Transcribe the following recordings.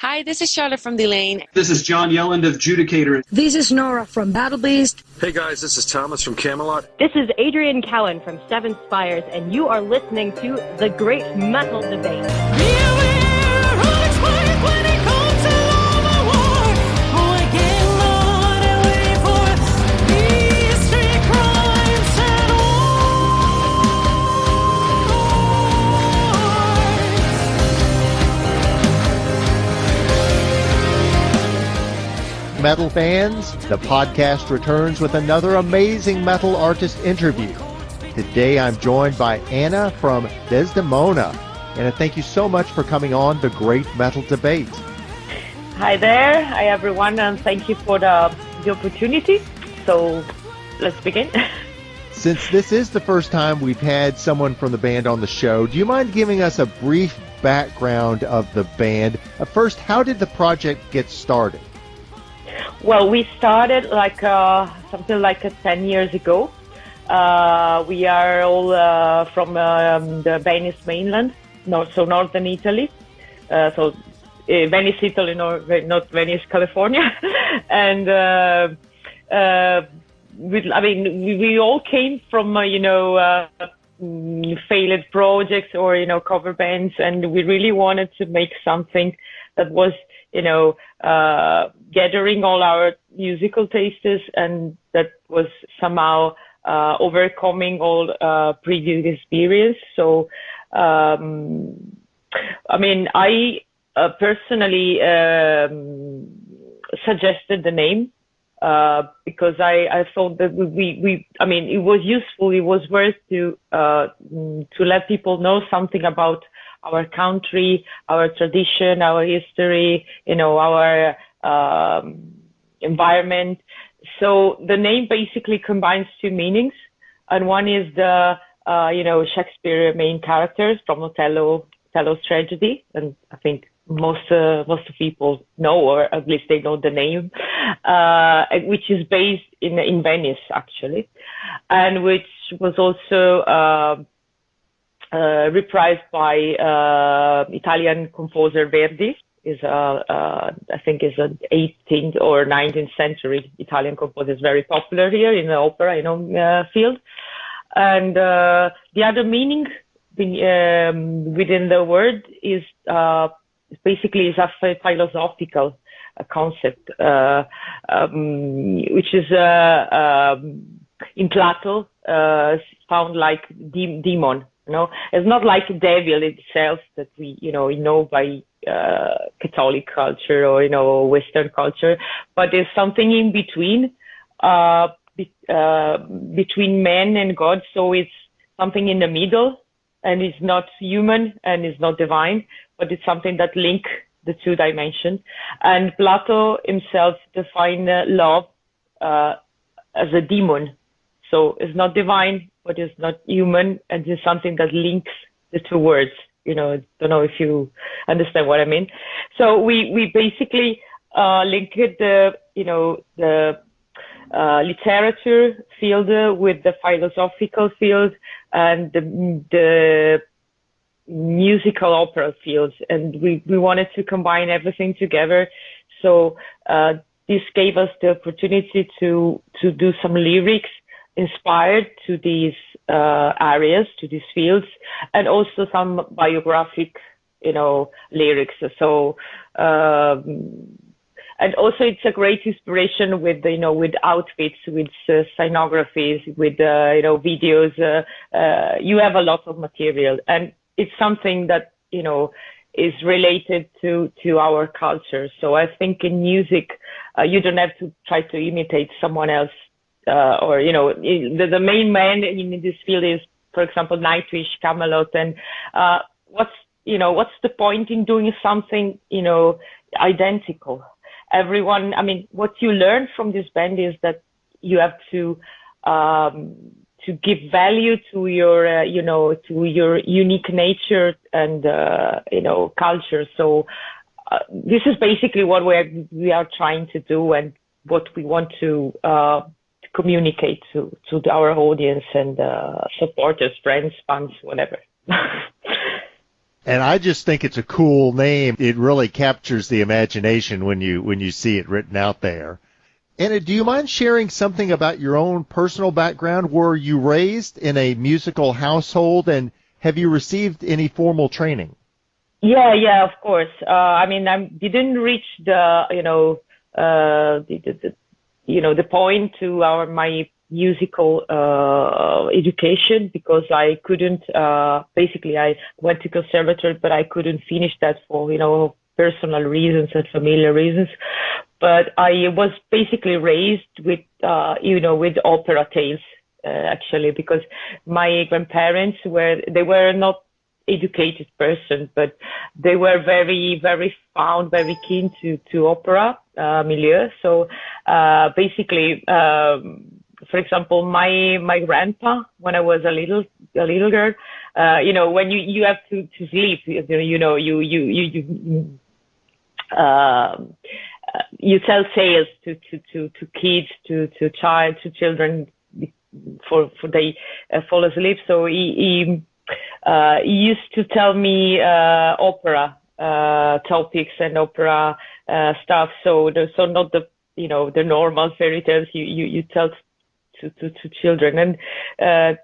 Hi, this is Charlotte from Delane. This is John Yelland of Judicator. This is Nora from Battle Beast. Hey guys, this is Thomas from Camelot. This is Adrian Callan from Seven Spires, and you are listening to The Great Metal Debate. Metal fans, the podcast returns with another amazing metal artist interview. Today I'm joined by Anna from Desdaemona. Anna, thank you so much for coming on The Great Metal Debate. Hi there, hi everyone, and thank you for the opportunity. So let's begin. Since this is the first time we've had someone from the band on the show, do you mind giving us a brief background of the band? First, how did the project get started? Well, we started something like 10 years ago. We are all from the Venice mainland, so northern Italy. Venice, Italy, not Venice, California. And we all came from failed projects or cover bands, and we really wanted to make something that was gathering all our musical tastes, and that was somehow overcoming all previous experience. So, I personally suggested the name because I thought that it was useful. It was worth to let people know something about our country, our tradition, our history, our environment. So the name basically combines two meanings, and one is the Shakespeare main characters from Othello's tragedy, and I think most people know, or at least they know the name, which is based in Venice actually, and which was also reprised by Italian composer Verdi. Is I think is an 18th or 19th century Italian composer. Is very popular here in the opera field. And the other meaning within the word is basically is a philosophical concept, which is in Plato found like demon. It's not like devil itself that we know by Catholic culture or Western culture, but there's something in between between man and God. So it's something in the middle, and it's not human and it's not divine, but it's something that link the two dimensions. And Plato himself defined love as a demon. So it's not divine, but it's not human, and it's something that links the two words. I don't know if you understand what I mean. So we basically linked the literature field with the philosophical field and the musical opera fields, and we wanted to combine everything together. So this gave us the opportunity to do some lyrics inspired to these areas, to these fields, and also some biographic, lyrics. So, and also it's a great inspiration with, with outfits, with scenographies, with, videos. You have a lot of material, and it's something that, is related to our culture. So I think in music, you don't have to try to imitate someone else. The main man in this field is, for example, Nightwish, Camelot, and what's the point in doing something identical? Everyone, what you learn from this band is that you have to give value to your unique nature and culture. So this is basically what we are trying to do, and what we want to communicate to our audience and supporters, friends, fans, whatever. And I just think it's a cool name. It really captures the imagination when you see it written out there. Anna, do you mind sharing something about your own personal background? Were you raised in a musical household, and have you received any formal training? Yeah, of course. I mean, I didn't reach the point to my musical education, because I couldn't. Basically, I went to conservatory, but I couldn't finish that for personal reasons and familiar reasons. But I was basically raised with with opera tales, actually, because my grandparents were not educated person, but they were very, very very keen to opera milieu. So basically, for example, my grandpa, when I was a little girl, when you have to sleep, you tell tales to kids, to children for they fall asleep. So he used to tell me opera topics and opera stuff. So not the the normal fairy tales you tell to children, and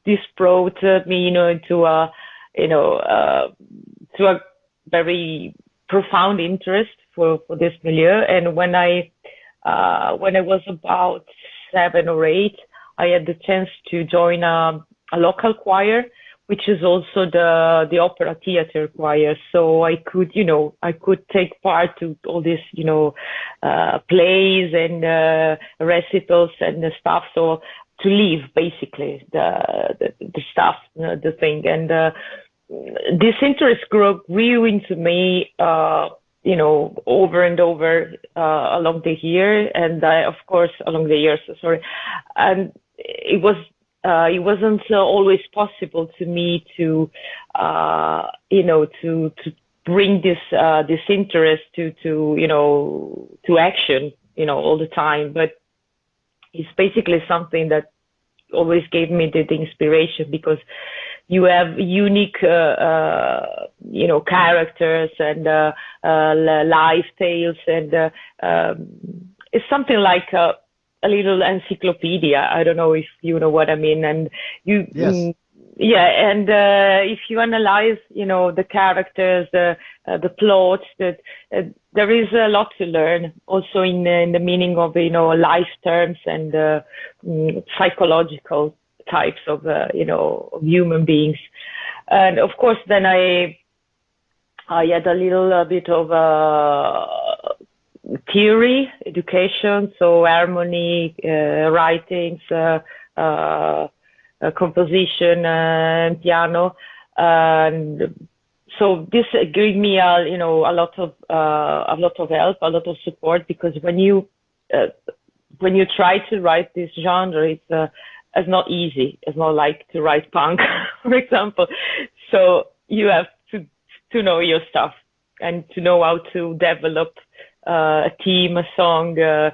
this brought me into a to a very profound interest for this milieu. And when I was about 7 or 8, I had the chance to join a local choir, which is also the opera theater choir. So I could take part to all these, plays and recitals and the stuff. So to live basically the stuff, the thing. And this interest grew into me, over and over along the year, and of course along the years. Sorry, and it wasn't always possible to me to bring this interest to action, all the time. But it's basically something that always gave me the inspiration, because you have unique, characters and life tales, and it's something like a little encyclopedia. I don't know if you know what I mean. And you, yes. And if you analyze, the characters, the plots, that there is a lot to learn also in the meaning of life terms and psychological types of of human beings. And of course, then I had a little bit of theory education, so harmony, writings, composition, and piano, and so this gave me a lot of help, a lot of support, because when you try to write this genre, it's not easy. It's not like to write punk, for example. So you have to know your stuff and to know how to develop a theme, a song, a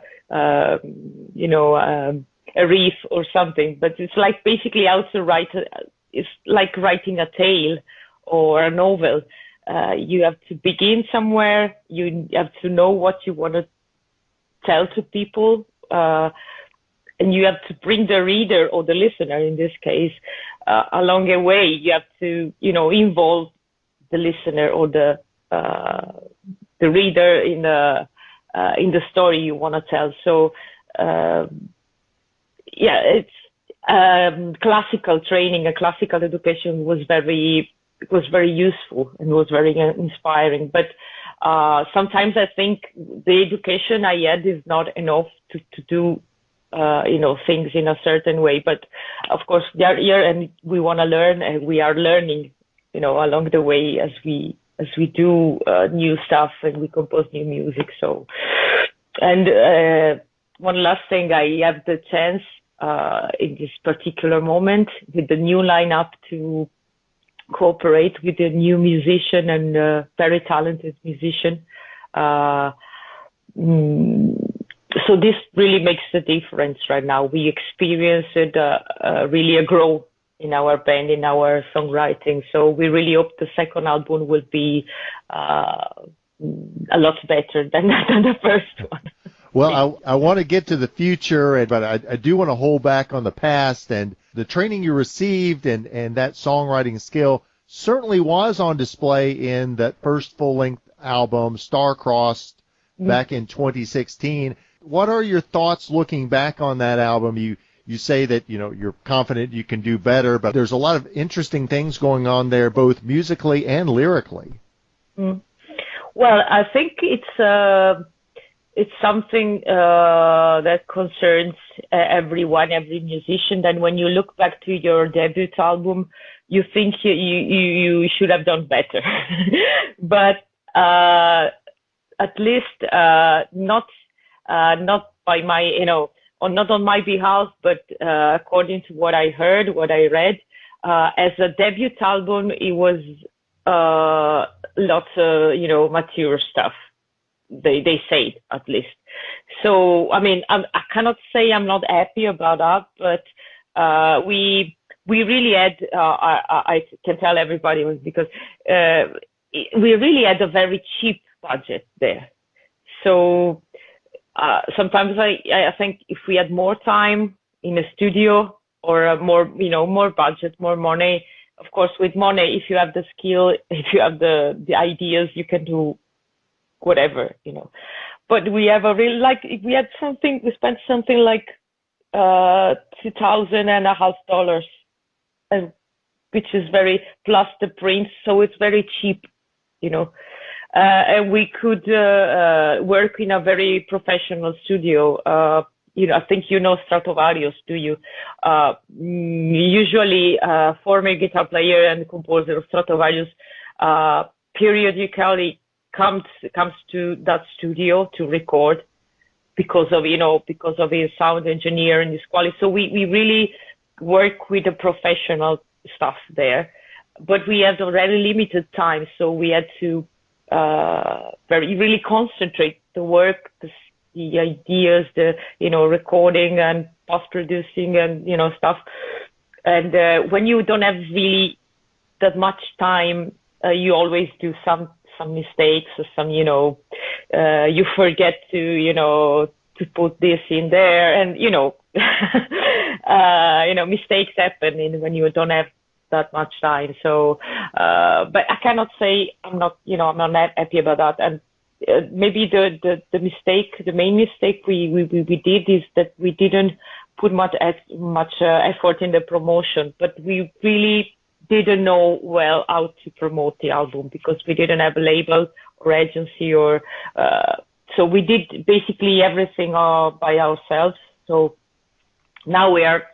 riff or something. But it's like basically how to write. It's like writing a tale or a novel. You have to begin somewhere. You have to know what you want to tell to people. And you have to bring the reader, or the listener in this case, along a way. You have to, involve the listener or the reader in the story you want to tell. So, it's classical training, classical education was very useful and was very inspiring. But sometimes I think the education I had is not enough to do things in a certain way. But of course, we are here and we want to learn, and we are learning, along the way as we do new stuff and we compose new music. So, and one last thing, I have the chance in this particular moment with the new lineup to cooperate with a new musician and very talented musician. So this really makes the difference right now. We experience it really a growth in our band, in our songwriting. So we really hope the second album will be a lot better than the first one. Well, I want to get to the future, but I do want to hold back on the past, and the training you received and that songwriting skill certainly was on display in that first full-length album, Starcrossed, back in 2016. What are your thoughts looking back on that album? You say that, you're confident you can do better, but there's a lot of interesting things going on there, both musically and lyrically. Well, I think it's something that concerns everyone, every musician. And when you look back to your debut album, you think you should have done better. But at least not by my, or not on my behalf, but according to what I heard, what I read, as a debut album, it was lots of mature stuff. They say, at least. So I mean, I cannot say I'm not happy about that, but we really had. I can tell everybody because we really had a very cheap budget there. So sometimes I think if we had more time in a studio or more budget, more money. Of course, with money, if you have the skill, if you have the ideas, you can do whatever, But we have we spent something like $2,500, which is very, plus the prints, so it's very cheap, and we could work in a very professional studio. I think Stratovarius, do you? Usually, former guitar player and composer of Stratovarius periodically comes to that studio to record because of his sound engineer and his quality. So we really work with the professional stuff there, but we had already limited time, so we had to really concentrate the work, the ideas, the recording and post producing and stuff. And when you don't have really that much time, you always do some mistakes or some you forget to put this in there, and mistakes happen when you don't have that much time. So but I cannot say I'm not happy about that. And maybe the main mistake we did is that we didn't put much effort in the promotion, but we really didn't know well how to promote the album because we didn't have a label or agency so we did basically everything by ourselves. So now we are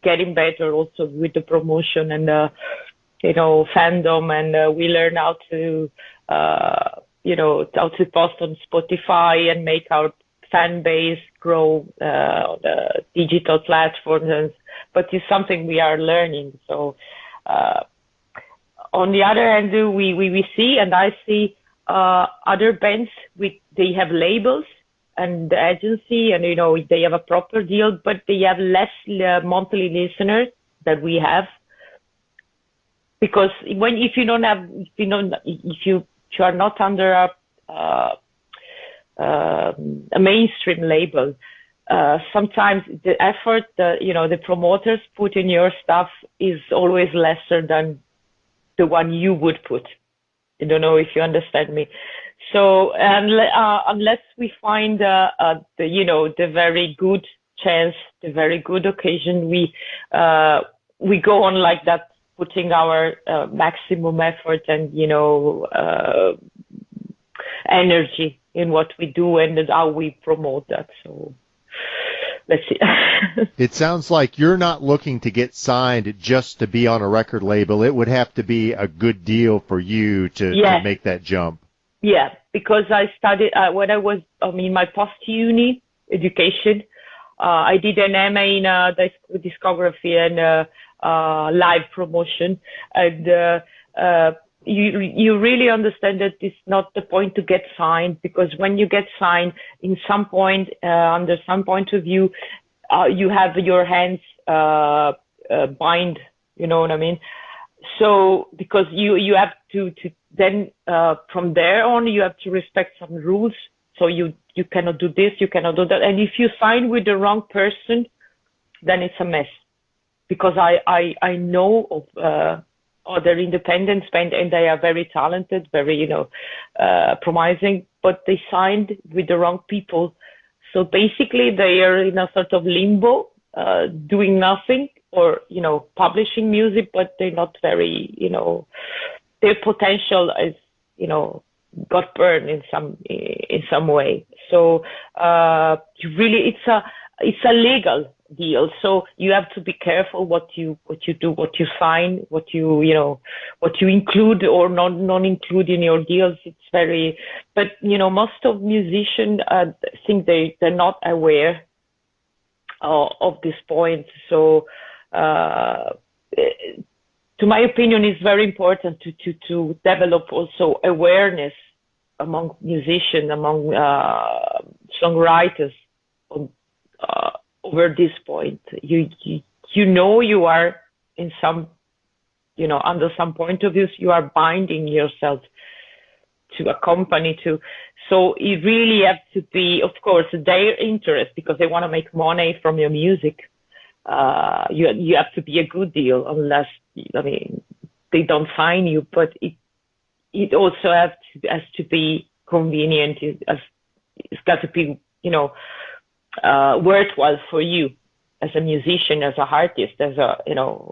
getting better also with the promotion and fandom, and we learn how to how to post on Spotify and make our fan base grow on the digital platforms. But it's something we are learning. So on the other hand, we see, and I see other bands they have labels and the agency, and they have a proper deal, but they have less monthly listeners than we have. Because if you are not under a mainstream label, sometimes the effort the promoters put in your stuff is always lesser than the one you would put. I don't know if you understand me. So unless we find the very good chance, the very good occasion, we go on like that, putting our maximum effort and energy in what we do and how we promote that. So let's see. It sounds like you're not looking to get signed just to be on a record label. It would have to be a good deal for you to make that jump. Yeah, because I studied when I was in my post-uni education. I did an MA in discography and live promotion, and you really understand that it's not the point to get signed, because when you get signed, in some point, under some point of view, you have your hands bind. You know what I mean? So because you have to then from there on you have to respect some rules. So you cannot do this, you cannot do that, and if you sign with the wrong person, then it's a mess. Because I know of other independent band, and they are very talented, very promising, but they signed with the wrong people. So basically they are in a sort of limbo, doing nothing, or publishing music, but they're not very their potential is got burned in some way. So it's a legal deal. So you have to be careful what you do, what you sign, what you include or non include in your deals. It's very, but most of musicians think they're not aware of this point. So to my opinion, it's very important to develop also awareness among musicians, among songwriters over this point. You are in some, under some point of view, you are binding yourself to a company so you really have to be, of course, their interest, because they want to make money from your music. You have to be a good deal, unless, they don't sign you, but it also has to be convenient. It's got to be, worthwhile for you as a musician, as an artist, as a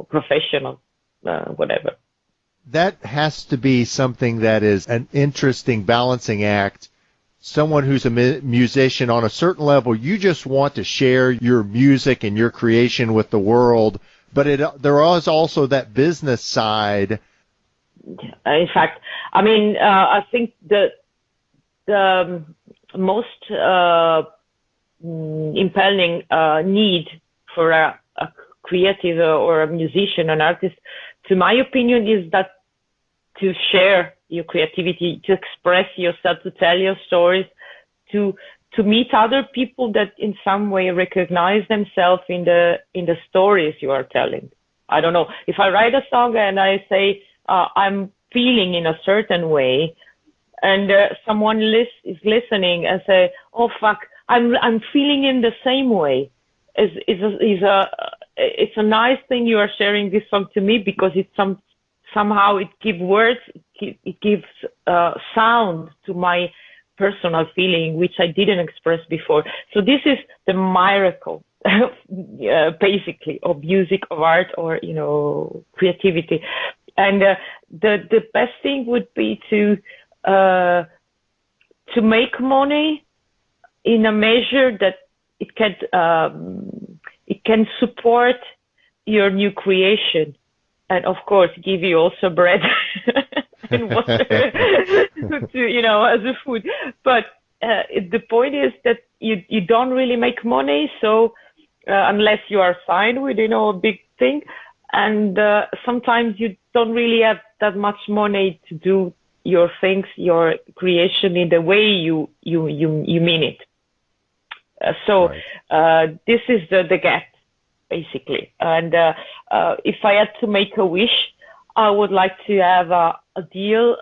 professional, whatever. That has to be something that is an interesting balancing act. Someone who's a musician on a certain level, you just want to share your music and your creation with the world, but there is also that business side. In fact, I think the most impelling need for a creative or a musician, an artist, to my opinion, is that to share your creativity, to express yourself, to tell your stories, to meet other people that in some way recognize themselves in the stories you are telling. I don't know, if I write a song and I say I'm feeling in a certain way, and someone is listening and say, "Oh fuck, I'm feeling in the same way." It's a nice thing you are sharing this song to me, because it's somehow it gives words, it gives sound to my personal feeling, which I didn't express before. So this is the miracle, basically, of music, of art, or creativity. And the best thing would be to make money in a measure that it can support your new creation, and of course give you also bread and water as a food. But the point is that you don't really make money, so unless you are signed with a big thing, and sometimes you don't really have that much money to do your things, your creation, in the way you mean it. So this is the gap, basically. And if I had to make a wish, I would like to have a deal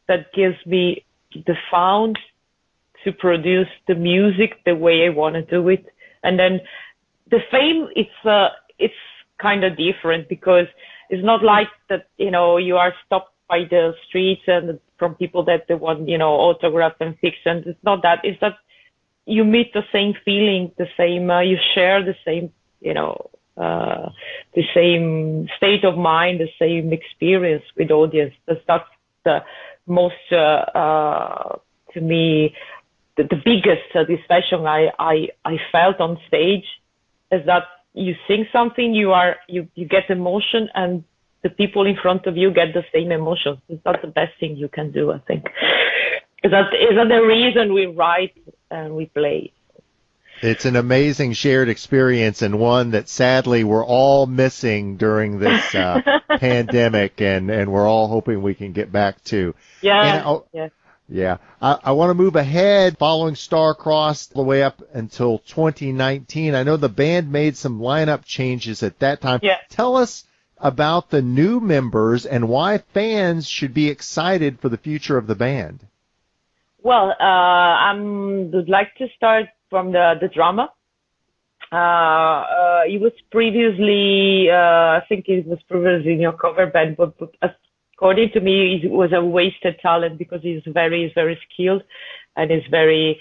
that gives me the funds to produce the music the way I want to do it. And then the fame, it's kind of different, because it's not like that, you are stopped by the streets and from people that they want, autograph and fiction. It's not that. It's that you meet the same feeling, the same, you share the same, the same state of mind, the same experience with audience. That's the most, to me, the biggest satisfaction I felt on stage, is that you sing something, you get emotion, and the people in front of you get the same emotion. That's the best thing you can do, I think. Is that the reason we write and we play. It's an amazing shared experience, and one that sadly we're all missing during this pandemic, and we're all hoping we can get back to. Yeah. Yeah. I want to move ahead following Starcrossed all the way up until 2019. I know the band made some lineup changes at that time. Yeah. Tell us about the new members and why fans should be excited for the future of the band. Well, I would like to start from the drummer. He was previously, I think he was previously in your cover band, but according to me, he was a wasted talent because he's very skilled and he's a very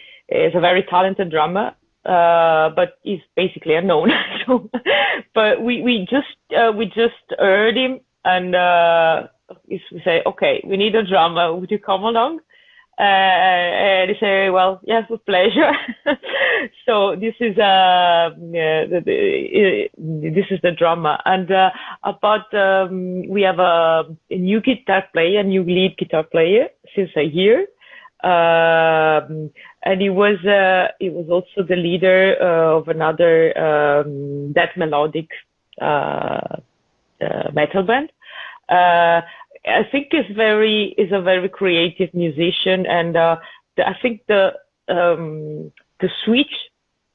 talented drummer. But he's basically unknown. So, but we just heard him and we say, okay, we need a drummer. Would you come along? And they say, well, yes, with pleasure. So this is this is the drummer. And we have a new guitar player, a new lead guitar player since a year. And he was also the leader of another death melodic metal band. I think is a very creative musician, and I think the switch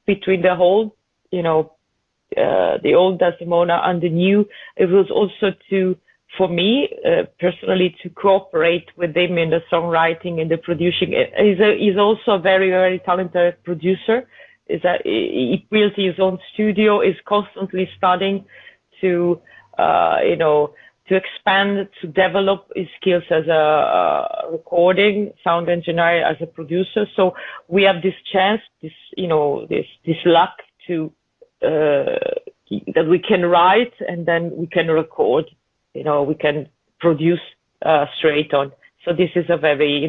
between the whole, the old Desdemona and the new, it was also for me personally to cooperate with him in the songwriting and the producing. He's also a very talented producer. He built his own studio. Is constantly studying to to expand, to develop his skills as a recording sound engineer, as a producer. So we have this chance, this luck to that we can write and then we can record. We can produce straight on. So this is a very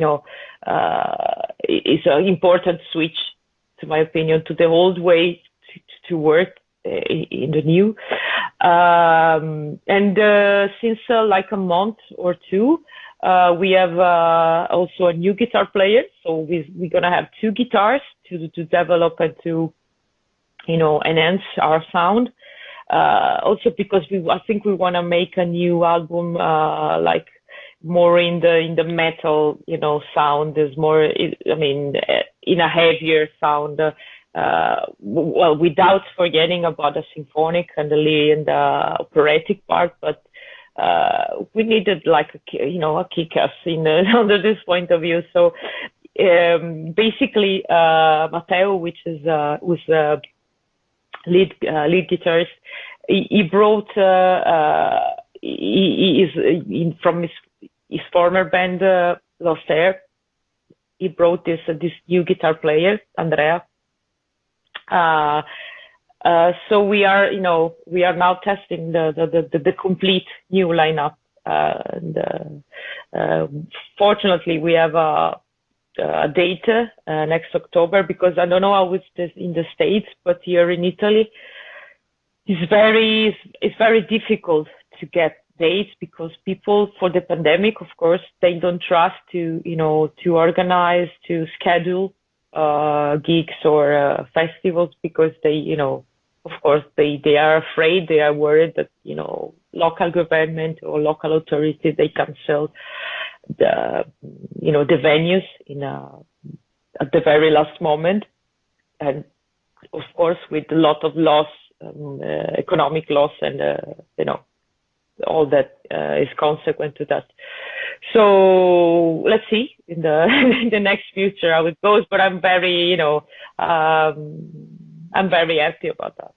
it's an important switch, to my opinion, to the old way to work in the new. Since like a month or two, we have also a new guitar player. So we're gonna have two guitars to develop and to enhance our sound. Also because I think we want to make a new album like more in the metal sound. There's more in a heavier sound. Well, without forgetting about the symphonic and the operatic part, but we needed like a kick-ass under this point of view. So basically, Matteo, who's lead guitarist, he brought he is from his former band Lost Air. He brought this new guitar player, Andrea. So we are now testing the complete new lineup. Fortunately, we have a date next October, because I don't know how it's in the States, but here in Italy, it's very difficult to get dates, because people, for the pandemic, of course, they don't trust to organize, to schedule gigs or festivals, because they of course they are afraid, they are worried that local government or local authorities, they cancel the venues at the very last moment, and of course with a lot of loss, economic loss, and all that is consequent to that. So let's see in the next future how it goes. But I'm very, I'm very happy about that.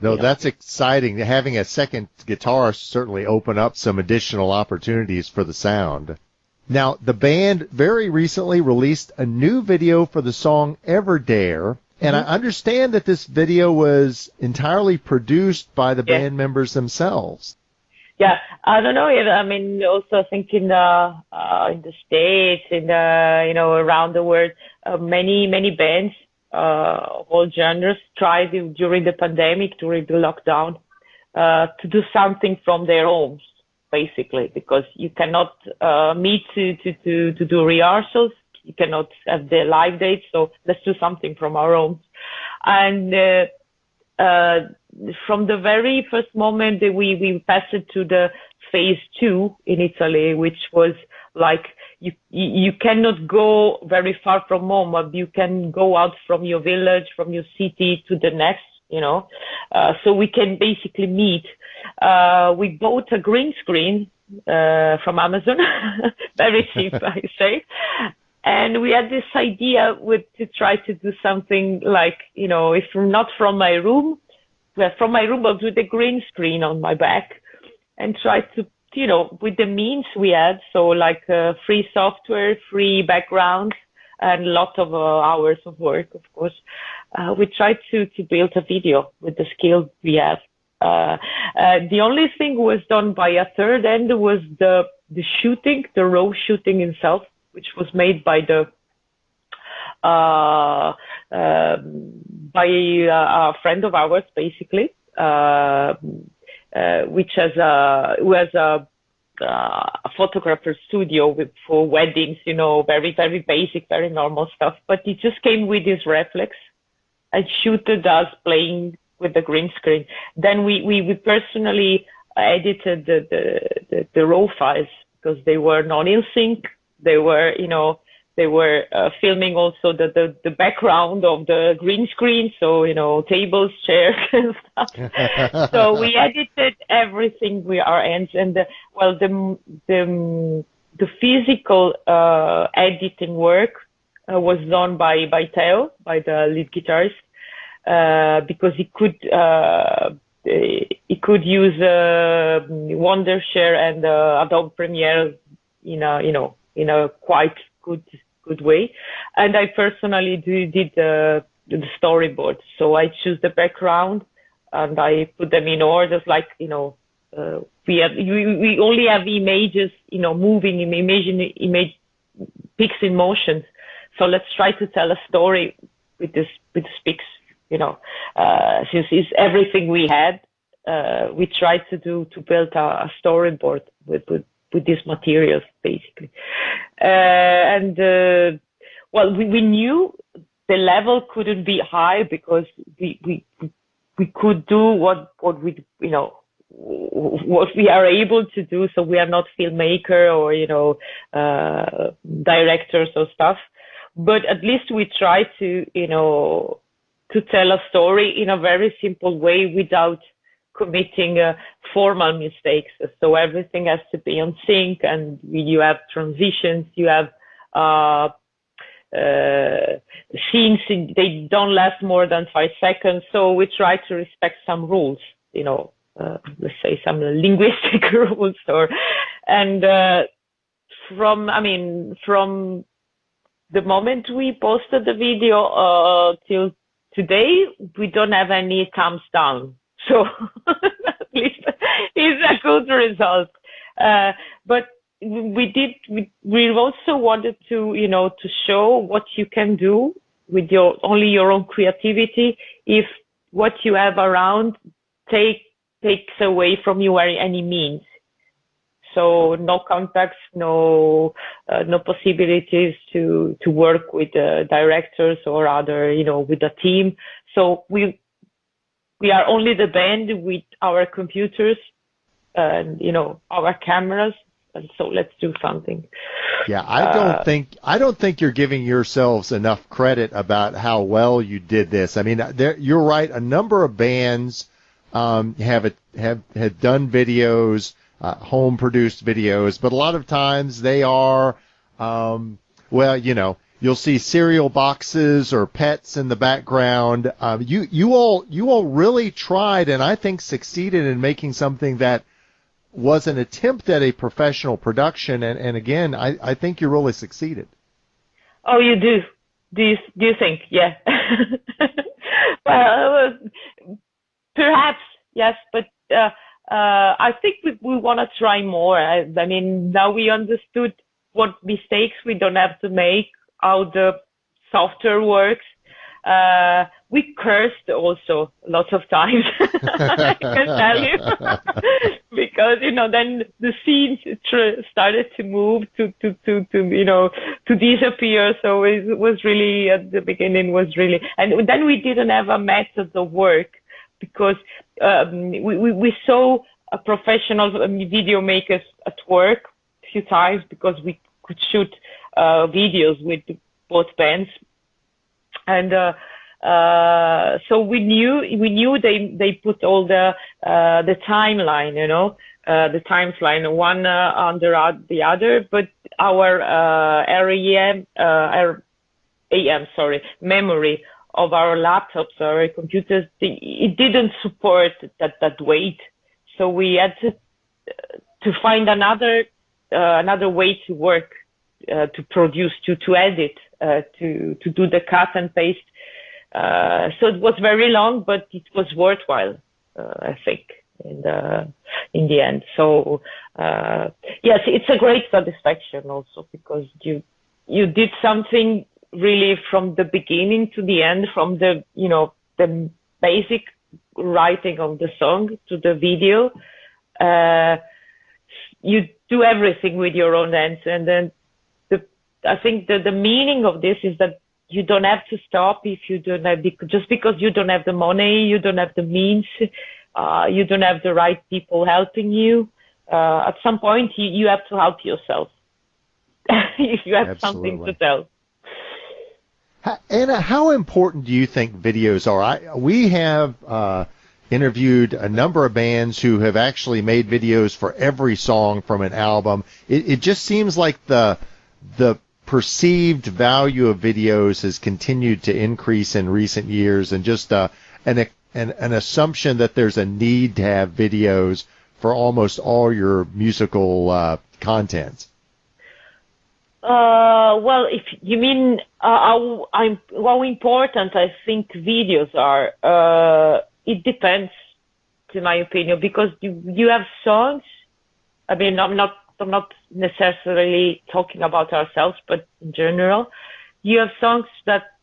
That's exciting. Having a second guitar certainly open up some additional opportunities for the sound. Now, the band very recently released a new video for the song Everdare. And I understand that this video was entirely produced by the band members themselves. Yeah, I don't know. Also I think in the States, around the world, many bands, all genres, tried during the pandemic, during the lockdown, to do something from their homes, basically, because you cannot meet to do rehearsals. You cannot have the live dates, so let's do something from our homes. And from the very first moment that we passed it to the phase 2 in Italy, which was like you cannot go very far from home, but you can go out from your village, from your city to the next, so we can basically meet. We bought a green screen from Amazon, very cheap, I say. And we had this idea to try to do something like, if not from my room, but with a green screen on my back, and try to, with the means we had, so like free software, free background, and a lot of hours of work, of course. We tried to build a video with the skill we have. The only thing was done by a third end was the shooting, the raw shooting itself, which was made by a friend of ours, basically, which who has a photographer studio for weddings, very, very basic, very normal stuff. But he just came with his reflex and shooted us playing with the green screen. Then we personally edited the raw files because they were not in sync. They were, filming also the background of the green screen. So, tables, chairs and stuff. So we edited everything with our ends. And the physical, editing work was done by Theo, by the lead guitarist, because he could use Wondershare and Adobe Premiere in a quite good way. And I personally did the storyboard. So I choose the background and I put them in orders, like, we only have images, moving image pics in motion. So let's try to tell a story with this pics, since it's everything we had, we tried to build a storyboard with these materials, basically. We knew the level couldn't be high because we could do what we are able to do. So we are not filmmaker or, directors or stuff, but at least we try to tell a story in a very simple way without committing formal mistakes. So everything has to be on sync, and you have transitions, you have scenes, they don't last more than 5 seconds. So we try to respect some rules, let's say some linguistic rules, from the moment we posted the video till today, we don't have any thumbs down. So at least it's a good result. But we also wanted to, to show what you can do with only your own creativity if what you have around takes away from you any means. So no contacts, no possibilities to work with directors or other, with a team. So we are only the band with our computers and, our cameras. And so let's do something. Yeah, I don't think you're giving yourselves enough credit about how well you did this. I mean, you're right. A number of bands have done videos, home produced videos, but a lot of times they are, you'll see cereal boxes or pets in the background. You all really tried, and I think succeeded in making something that was an attempt at a professional production. And again, I think you really succeeded. Oh, you do? Do you think? Yeah. Well, perhaps yes, but I think we want to try more. I mean, now we understood what mistakes we don't have to make, how the software works. We cursed also lots of times, I can tell you, because, then the scenes started to move, to disappear. So it was really, at the beginning and then we didn't have a method of work, because we saw professional video makers at work, few times because we could shoot videos with both bands, and so we knew they put all the timeline, the timeline one under the other, but our memory of our laptops, our computers, it didn't support that weight, so we had to find another way to work, to produce, to edit, to do the cut and paste. So it was very long, but it was worthwhile, I think, in the end. So yes, it's a great satisfaction also, because you did something really from the beginning to the end, from the the basic writing of the song to the video. You do everything with your own hands, and then I think that the meaning of this is that you don't have to stop if you don't have, just because you don't have the money, you don't have the means, you don't have the right people helping you. At some point, you have to help yourself if you have something to tell. Anna, how important do you think videos are? We have interviewed a number of bands who have actually made videos for every song from an album. It just seems like the perceived value of videos has continued to increase in recent years, and just an assumption that there's a need to have videos for almost all your musical content. Well, if you mean how important I think videos are, it depends, in my opinion, because you have songs. I mean, I'm not necessarily talking about ourselves, but in general, you have songs that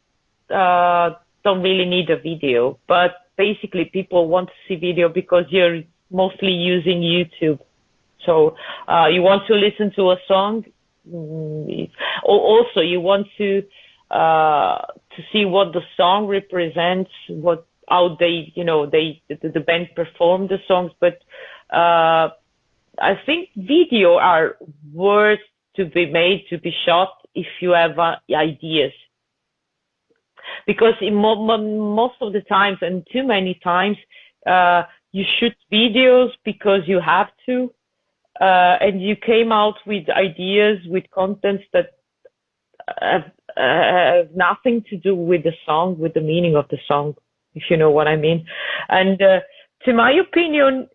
don't really need a video, but basically people want to see video because you're mostly using YouTube. So you want to listen to a song. Also, you want to see what the song represents, how the band performed the songs. But I think video are worth to be made, to be shot, if you have ideas. Because in most of the times, and too many times, you shoot videos because you have to. And you came out with ideas, with contents that have nothing to do with the song, with the meaning of the song, if you know what I mean. And to my opinion,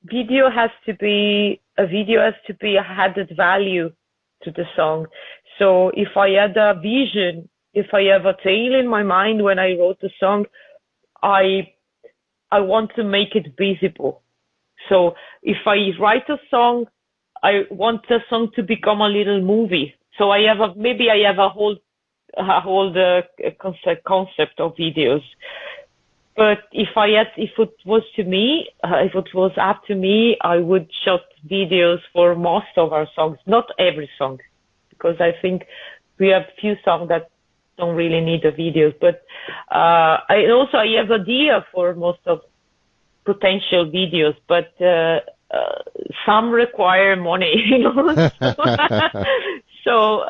video has to be added value to the song. So if I had a vision, if I have a tale in my mind when I wrote the song, I want to make it visible. So if I write a song, I want the song to become a little movie. So I have a whole concept of videos. But if it was up to me, I would shoot videos for most of our songs, not every song, because I think we have few songs that don't really need the videos. But I have idea for most of potential videos, but some require money, So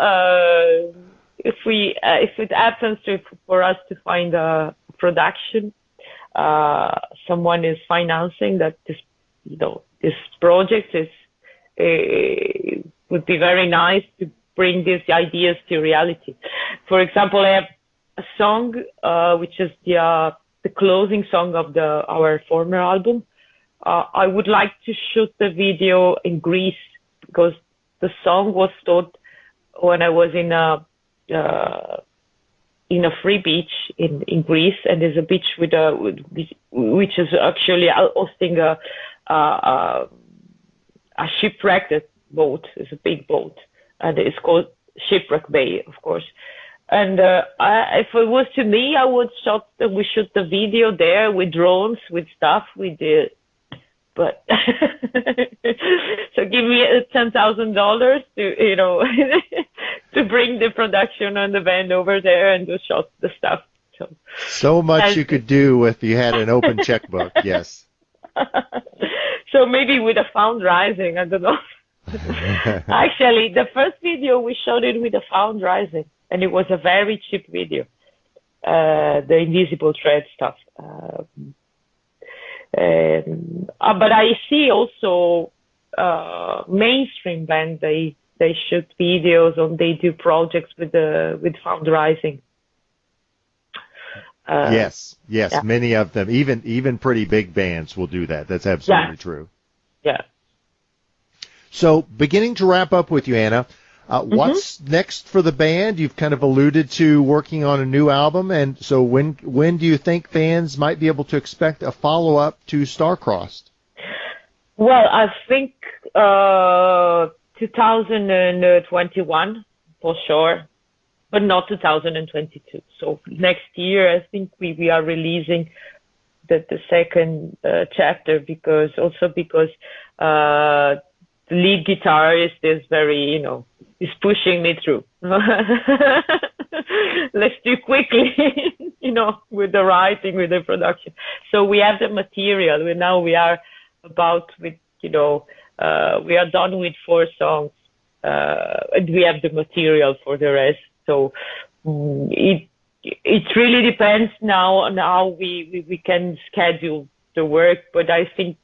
if it happens for us to find a production, someone is financing that this project would be very nice to bring these ideas to reality. For example, I have a song which is the closing song of our former album. I would like to shoot the video in Greece, because the song was taught when I was in a free beach in Greece, and there's a beach which is actually hosting a shipwrecked boat. It's a big boat, and it's called Shipwreck Bay, of course. And if it was to me, I would we shoot the video there with drones, with stuff. But so give me $10,000 to to bring the production and the band over there and to shot the stuff. So much you could do if you had an open checkbook. Yes. So maybe with a fundraising, I don't know. Actually, the first video we showed it with the Found Rising, and it was a very cheap video. The invisible thread stuff. But I see also mainstream bands, they shoot videos and they do projects with Found Rising. Yes, yeah. Many of them, even pretty big bands will do that. That's absolutely true. Yeah. So, beginning to wrap up with you, Anna, what's next for the band? You've kind of alluded to working on a new album, and so when do you think fans might be able to expect a follow-up to Starcrossed? Well, I think 2021 for sure, but not 2022. So next year, I think we are releasing the second chapter because the lead guitarist is very, is pushing me through. Let's do quickly, with the writing, with the production. So we have the material. We are about with, we are done with 4 songs, and we have the material for the rest. So it really depends now on how we can schedule the work, but I think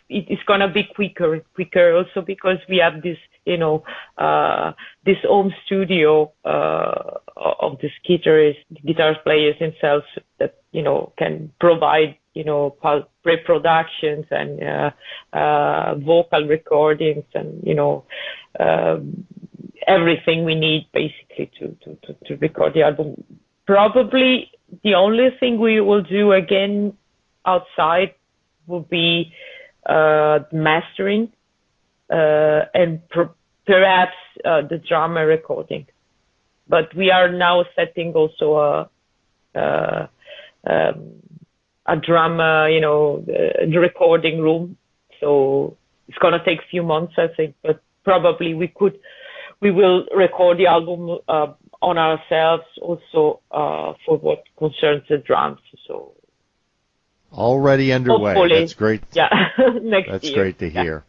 it's gonna be quicker also because we have this, this home studio of this guitar players themselves that can provide pre-productions and vocal recordings and everything we need basically to record the album. Probably the only thing we will do again outside will be mastering and perhaps the drama recording. But we are now setting also a drama, the recording room. So it's gonna take a few months, I think, but probably we will record the album on ourselves also for what concerns the drums. So already underway. Hopefully. That's great. Yeah, next That's year. great to hear.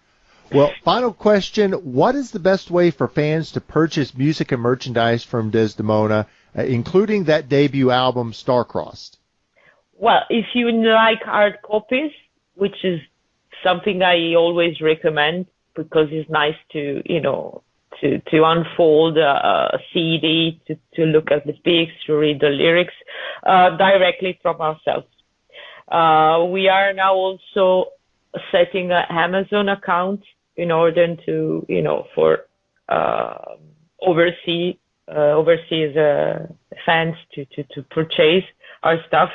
Well, final question. What is the best way for fans to purchase music and merchandise from Desdemona, including that debut album, Starcrossed? Well, if you like hard copies, which is something I always recommend because it's nice to, to unfold a CD, to look at the pics, to read the lyrics directly from ourselves. We are now also setting an Amazon account in order to, for overseas fans to purchase our stuff.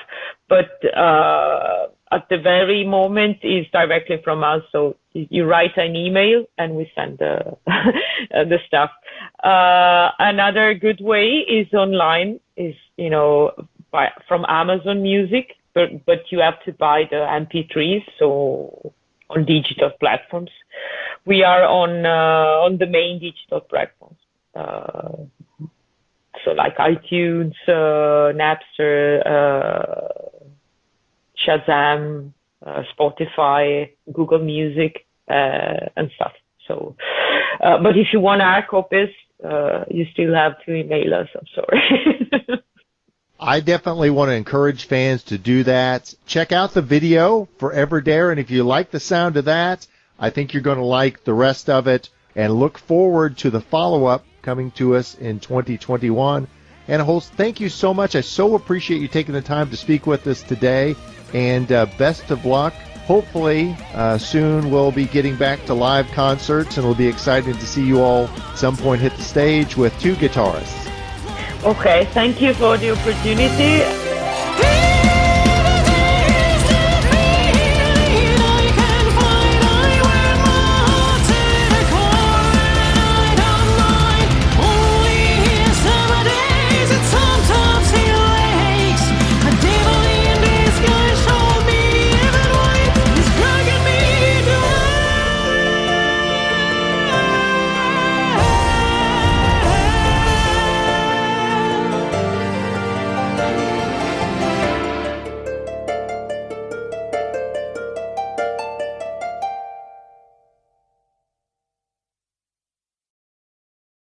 But at the very moment is directly from us. So you write an email and we send the stuff. Another good way is online, is, from Amazon Music, but you have to buy the MP3s, so on digital platforms. We are on the main digital platforms. So like iTunes, Napster, Shazam, Spotify, Google Music, and stuff. So, but if you want our copies, you still have to email us. I'm sorry. I definitely want to encourage fans to do that. Check out the video for Everdare, and if you like the sound of that, I think you're going to like the rest of it, and look forward to the follow-up coming to us in 2021. Anna Holtz, thank you so much. I so appreciate you taking the time to speak with us today, and best of luck. Hopefully, soon we'll be getting back to live concerts, and it'll be exciting to see you all at some point hit the stage with 2 guitarists. Okay, thank you for the opportunity.